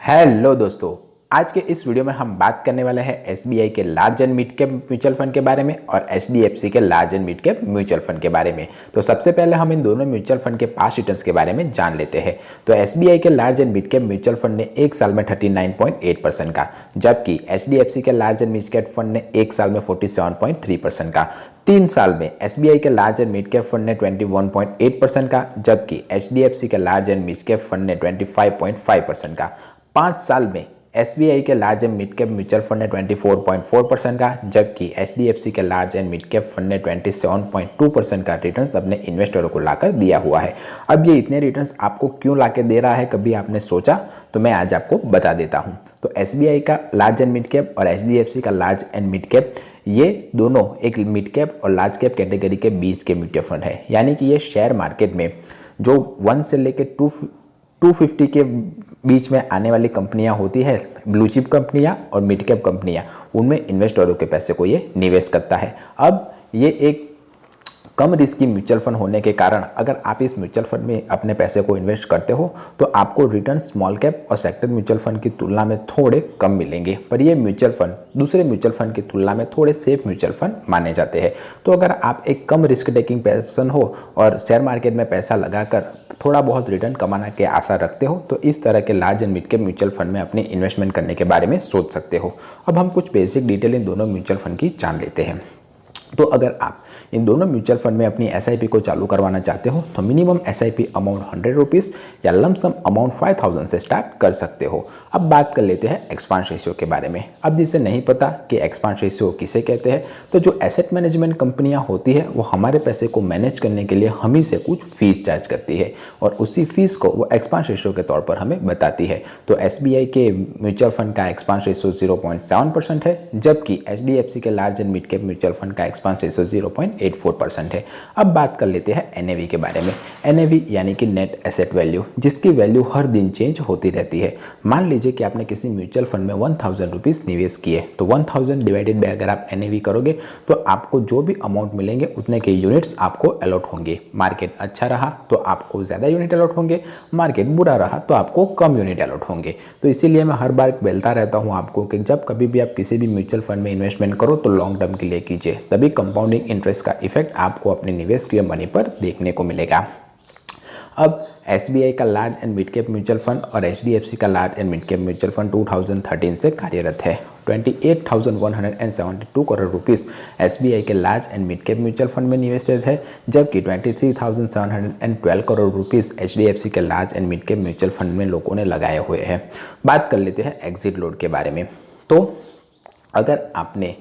Hello दोस्तों। आज के इस वीडियो में हम बात करने वाले हैं एसबीआई के large and mid cap mutual fund के बारे में और एचडीएफसी के large and mid cap mutual fund के बारे में। तो सबसे पहले हम इन दोनों म्यूचुअल फंड के पास्ट रिटर्न्स के बारे में जान लेते हैं। तो एसबीआई के large and mid cap mutual fund ने एक साल में 39.8% का, जबकि एचडीएफसी के large and mid cap fund ने एक साल में 47.3% का। 3 साल में एसबीआई के large and mid cap fund ने 21.8% का, जबकि एचडीएफसी के large and mid cap fund ने 25.5% का। 5 साल में एसबीआई के large and mid cap mutual fund ने 24.4% का, जबकि एचडीएफसी के large and mid cap fund ने 27.2% का रिटर्न्स अपने इन्वेस्टरों को लाकर दिया हुआ है। अब ये इतने रिटर्न्स आपको क्यों लाके दे रहा है, कभी आपने सोचा? तो मैं आज आपको बता देता हूँ। तो एसबीआई का लार्ज एंड मिड कैप और एचडीएफसी का लार्ज एंड मिड कैप, ये दोनों एक मिड कैप और लार्ज कैप कैटेगरी के बीच के म्यूचुअल फंड है। यानी कि ये शेयर मार्केट में जो 1 से लेकर 250 के बीच में आने वाली कंपनियां होती है, ब्लू चिप कंपनियां और मिड कैप कंपनियां, उनमें इन्वेस्टरों के पैसे को ये निवेश करता है। अब ये एक कम रिस्की म्यूचुअल फंड होने के कारण अगर आप इस म्यूचुअल फंड में अपने पैसे को इन्वेस्ट करते हो तो आपको रिटर्न स्मॉल कैप और सेक्टर म्यूचुअल फंड की तुलना में थोड़े कम मिलेंगे, पर ये म्यूचुअल फंड दूसरे म्यूचुअल फंड की तुलना में थोड़े सेफ म्यूचुअल फंड माने जाते हैं। तो अगर आप एक कम रिस्क टेकिंग पर्सन हो और शेयर मार्केट में पैसा लगाकर थोड़ा बहुत रिटर्न कमाने की आशा रखते हो तो इस तरह के large and mid cap mutual fund में अपने इन्वेस्टमेंट करने के बारे में सोच सकते हो। अब हम कुछ बेसिक डिटेल इन दोनों म्यूचुअल फंड की जान लेते हैं। तो अगर आप इन दोनों म्यूचुअल फंड में अपनी एसआईपी को चालू करवाना चाहते हो तो मिनिमम एसआईपी अमाउंट 100 रुपीज़ या लमसम अमाउंट 5000 से स्टार्ट कर सकते हो। अब बात कर लेते हैं एक्सपांस रेशियो के बारे में। अब जिसे नहीं पता कि एक्सपांस रेशियो किसे कहते हैं, तो जो एसेट मैनेजमेंट कंपनियां होती है वो हमारे पैसे को मैनेज करने के लिए हम ही से कुछ फीस चार्ज करती है और उसी फीस को वो एक्सपांस रेशियो के तौर पर हमें बताती है। तो एसबीआई के म्यूचुअल फंड का एक्सपांस रेशियो 0.7% है, जबकि एचडीएफसी के large and mid cap mutual fund का एक्सपांस रेशियो 0.84% है। अब बात कर लेते हैं एनएवी के बारे में। एनएवी यानी कि नेट एसेट वैल्यू, जिसकी वैल्यू हर दिन चेंज होती रहती है। मान लीजिए कि आपने किसी म्यूचुअल फंड में 1000 रुपीज़ निवेश किए, तो 1000 डिवाइडेड बाय अगर आप एनएवी करोगे तो आपको जो भी अमाउंट मिलेंगे उतने के यूनिट्स आपको अलॉट होंगे। मार्केट अच्छा रहा तो आपको ज़्यादा यूनिट अलॉट होंगे, मार्केट बुरा रहा तो आपको कम यूनिट अलॉट होंगे। तो इसीलिए मैं हर बार बोलता रहता हूँ आपको कि जब कभी भी आप किसी भी म्यूचुअल फंड में इन्वेस्टमेंट करो तो लॉन्ग टर्म के लिए कीजिए, तभी कंपाउंडिंग इंटरेस्ट का इफेक्ट आपको अपने निवेश किए मनी पर देखने को मिलेगा। अब एसबीआई का large and mid cap mutual fund और एचडीएफसी का large and mid cap mutual fund 2013 से कार्यरत है। 28,172 करोड़ रुपीस एसबीआई के large and mid cap mutual fund में निवेशित है, जबकि 23,712 करोड़ रुपीस एचडीएफसी के large and mid cap mutual fund में लोगों ने लगाए हुए हैं। बात कर लेते हैं एग्जिट लोड के बारे में। तो अगर आपने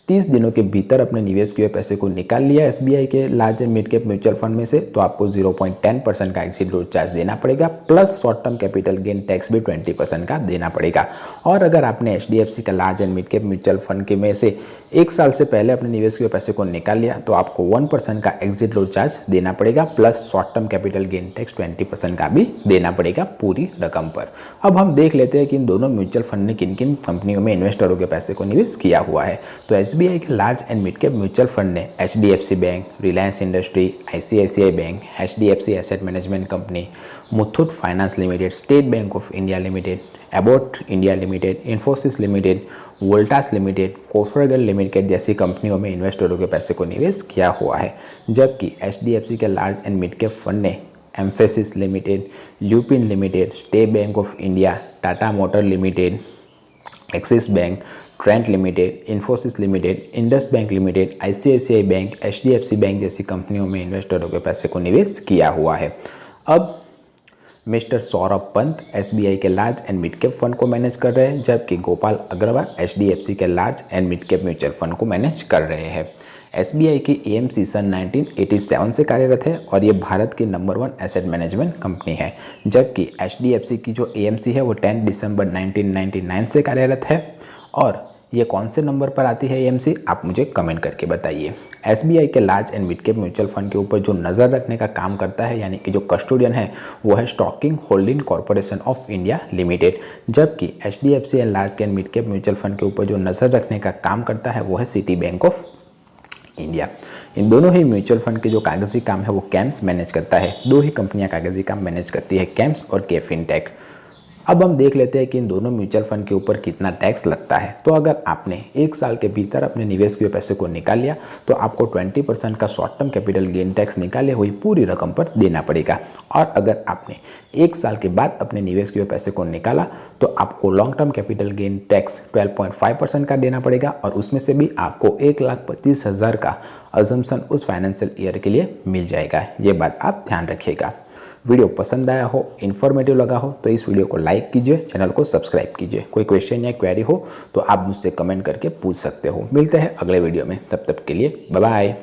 30 दिनों के भीतर अपने निवेश किए पैसे को निकाल लिया एसबीआई के large and mid cap mutual fund में से, तो आपको 0.10% का एग्जिट लोड चार्ज देना पड़ेगा, plus short term capital gain tax भी 20% का देना पड़ेगा। और अगर आपने एचडीएफसी का large and mid cap mutual fund के में से 1 साल से पहले अपने निवेश किए पैसे को निकाल लिया तो आपको 1% का एग्जिट लोड चार्ज देना पड़ेगा, plus short term capital gain tax 20% का भी देना पड़ेगा पूरी रकम पर। अब हम देख लेते हैं कि इन दोनों म्यूचुअल फंड ने किन किन कंपनियों में इन्वेस्टरों के पैसे को निवेश किया हुआ है। तो एसबीआई के large and mid cap mutual fund ने HDFC Bank, Reliance Industry, ICICI Bank, HDFC Asset Management Company, Muthoot Finance Limited, State Bank of India Limited, Abbott India Limited, Infosys Limited, Voltas Limited, Coforge Limited जैसी कंपनियों में इन्वेस्टरों के पैसे को निवेश किया हुआ है। जबकि एचडीएफसी के large and mid cap fund ने Mphasis Limited, Lupin Limited, State Bank of India, Tata Motor Limited, Axis Bank, Trent Limited, Infosys Limited, Indus Bank Limited, ICICI Bank, HDFC Bank जैसी कंपनियों में इन्वेस्टरों के पैसे को निवेश किया हुआ है। अब मिस्टर सौरभ पंत एसबीआई के large and mid cap fund को मैनेज कर रहे हैं, जबकि गोपाल अग्रवाल एचडीएफसी के large and mid cap mutual fund को मैनेज कर रहे हैं। एसबीआई की एएमसी सन 1987 से कार्यरत है और ये भारत की नंबर 1 एसेट मैनेजमेंट कंपनी है, जबकि एचडीएफसी की जो एएमसी है वो 10 दिसंबर 1999 से कार्यरत है। और ये कौन से नंबर पर आती है एएमसी, आप मुझे कमेंट करके बताइए। एसबीआई के large and mid cap mutual fund के ऊपर जो नज़र रखने का काम करता है, यानी कि जो कस्टोडियन है, वो है stocking holding corporation of India Limited, जबकि HDFC and large and mid cap mutual fund के ऊपर जो नज़र रखने का काम करता है वो है सिटी बैंक ऑफ इंडिया। इन दोनों ही म्यूचुअल फंड के जो कागजी काम है वो कैम्स मैनेज करता है। 2 ही कंपनियां कागजी काम मैनेज करती है, कैम्स और के फिनटेक। अब हम देख लेते हैं कि इन दोनों म्यूचुअल फंड के ऊपर कितना टैक्स लगता है। तो अगर आपने 1 साल के भीतर अपने निवेश किए पैसे को निकाल लिया तो आपको 20% का short term capital gain tax निकाले हुई पूरी रकम पर देना पड़ेगा। और अगर आपने 1 साल के बाद अपने निवेश किए पैसे को निकाला तो आपको long term capital gain tax 12.5% का देना पड़ेगा और उसमें से भी आपको 1,25,000 का अजम्पशन उस फाइनेंशियल ईयर के लिए मिल जाएगा। ये बात आप ध्यान रखिएगा। वीडियो पसंद आया हो, इन्फॉर्मेटिव लगा हो तो इस वीडियो को लाइक कीजिए, चैनल को सब्सक्राइब कीजिए। कोई क्वेश्चन या क्वेरी हो तो आप मुझसे कमेंट करके पूछ सकते हो। मिलते हैं अगले वीडियो में, तब तक के लिए बाय बाय।